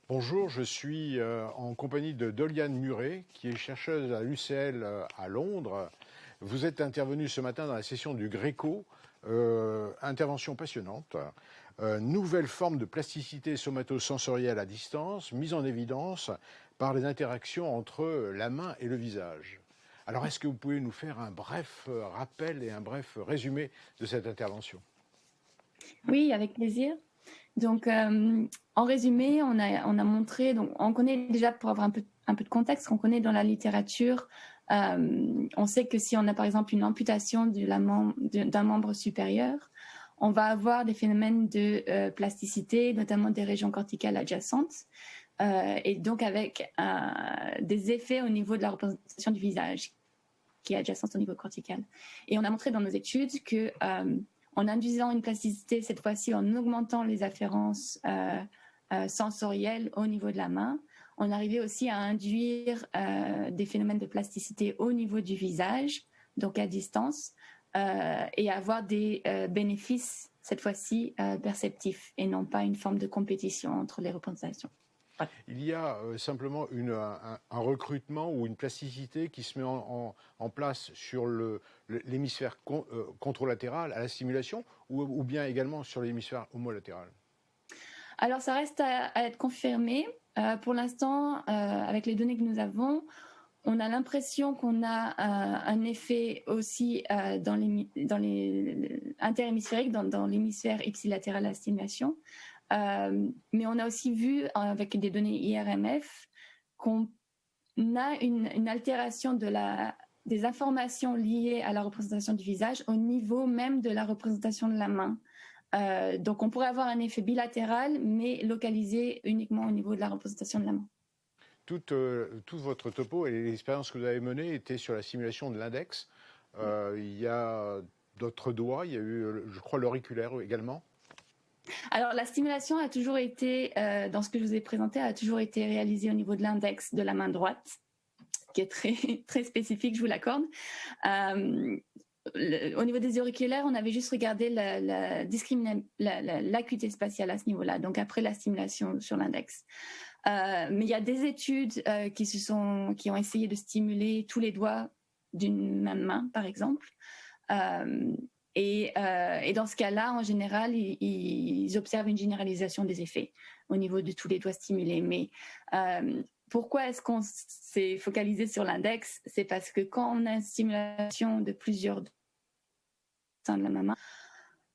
Bonjour, je suis en compagnie de Doliane Muret, qui est chercheuse à l'UCL à Londres. Vous êtes intervenue ce matin dans la session du Gréco, intervention passionnante. Nouvelle forme de plasticité somatosensorielle à distance, mise en évidence par les interactions entre la main et le visage. Alors, est-ce que vous pouvez nous faire un bref rappel et un bref résumé de cette intervention? Oui, avec plaisir. Donc, en résumé, on a montré, donc on connaît déjà, pour avoir un peu de contexte, qu'on connaît dans la littérature, on sait que si on a par exemple une amputation d'un membre supérieur, on va avoir des phénomènes de plasticité, notamment des régions corticales adjacentes, et donc avec des effets au niveau de la représentation du visage, qui est adjacente au niveau cortical. Et on a montré dans nos études que en induisant une plasticité, cette fois-ci en augmentant les afférences sensorielles au niveau de la main, on arrivait aussi à induire des phénomènes de plasticité au niveau du visage, donc à distance, et avoir des bénéfices, cette fois-ci, perceptifs, et non pas une forme de compétition entre les représentations. Voilà. Il y a simplement un recrutement ou une plasticité qui se met en place sur l'hémisphère contralatéral à la stimulation ou bien également sur l'hémisphère homolatéral. Alors, ça reste à être confirmé. Pour l'instant, avec les données que nous avons, on a l'impression qu'on a un effet aussi dans les interhémisphériques, dans l'hémisphère ipsilatéral à la stimulation. Mais on a aussi vu avec des données IRMF qu'on a une altération des informations liées à la représentation du visage au niveau même de la représentation de la main. Donc on pourrait avoir un effet bilatéral, mais localisé uniquement au niveau de la représentation de la main. Tout votre topo et l'expérience que vous avez menée était sur la simulation de l'index. Il y a d'autres doigts, il y a eu, je crois, l'auriculaire également. Alors la stimulation a toujours été, dans ce que je vous ai présenté, a toujours été réalisée au niveau de l'index de la main droite, qui est très, très spécifique, je vous l'accorde. Au niveau des auriculaires, on avait juste regardé l'acuité spatiale à ce niveau-là, donc après la stimulation sur l'index. Mais il y a des études qui ont essayé de stimuler tous les doigts d'une même main, par exemple. Et dans ce cas-là, en général, ils observent une généralisation des effets au niveau de tous les doigts stimulés. Mais pourquoi est-ce qu'on s'est focalisé sur l'index? C'est parce que quand on a une stimulation de plusieurs doigts de la même main,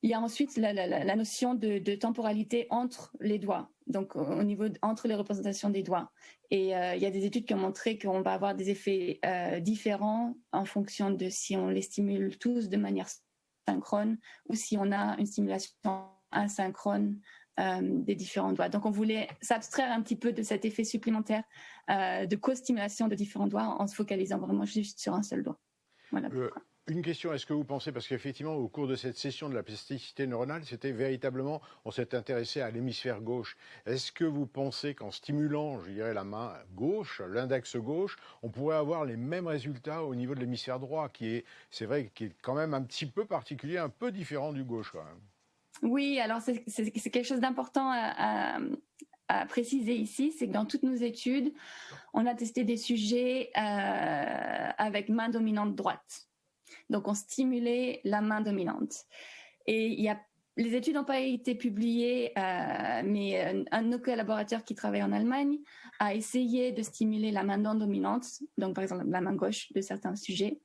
il y a ensuite la notion de temporalité entre les doigts, donc au niveau entre les représentations des doigts. Et il y a des études qui ont montré qu'on va avoir des effets différents en fonction de si on les stimule tous de manière synchrone ou si on a une stimulation asynchrone des différents doigts. Donc on voulait s'abstraire un petit peu de cet effet supplémentaire de co-stimulation de différents doigts en se focalisant vraiment juste sur un seul doigt. Voilà pourquoi. Une question, est-ce que vous pensez, parce qu'effectivement, au cours de cette session de la plasticité neuronale, c'était véritablement, on s'est intéressé à l'hémisphère gauche. Est-ce que vous pensez qu'en stimulant, je dirais, la main gauche, l'index gauche, on pourrait avoir les mêmes résultats au niveau de l'hémisphère droit, c'est vrai, qui est quand même un petit peu particulier, un peu différent du gauche quand même? Oui, alors c'est quelque chose d'important à préciser ici, c'est que dans toutes nos études, on a testé des sujets avec main dominante droite. Donc, on stimulait la main dominante. Et les études n'ont pas été publiées, mais un de nos collaborateurs qui travaille en Allemagne a essayé de stimuler la main non dominante, donc par exemple la main gauche de certains sujets.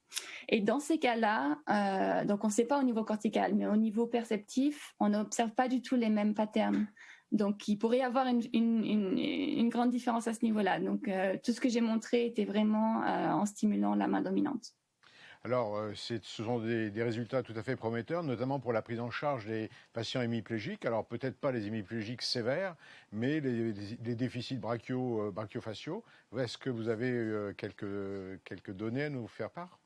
Et dans ces cas-là, donc on ne sait pas au niveau cortical, mais au niveau perceptif, on n'observe pas du tout les mêmes patterns. Donc, il pourrait y avoir une grande différence à ce niveau-là. Donc, tout ce que j'ai montré était vraiment en stimulant la main dominante. Alors, ce sont des résultats tout à fait prometteurs, notamment pour la prise en charge des patients hémiplégiques. Alors, peut-être pas les hémiplégiques sévères, mais les déficits brachiofaciaux. Est-ce que vous avez quelques données à nous faire part?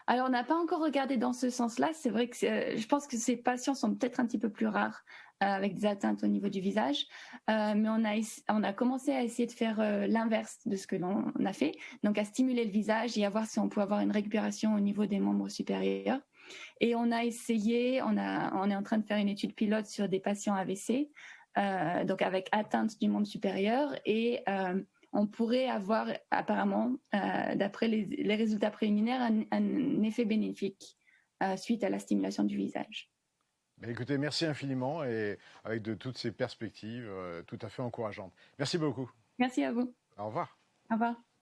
Alors, on n'a pas encore regardé dans ce sens-là. C'est vrai que je pense que ces patients sont peut-être un petit peu plus rares avec des atteintes au niveau du visage. Mais on a commencé à essayer de faire l'inverse de ce que l'on a fait. Donc, à stimuler le visage et à voir si on peut avoir une récupération au niveau des membres supérieurs. Et on a essayé, on est en train de faire une étude pilote sur des patients AVC donc avec atteinte du monde supérieur, et on pourrait avoir apparemment, d'après les résultats préliminaires, un effet bénéfique suite à la stimulation du visage. Écoutez, merci infiniment et avec de toutes ces perspectives tout à fait encourageantes. Merci beaucoup. Merci à vous. Au revoir. Au revoir.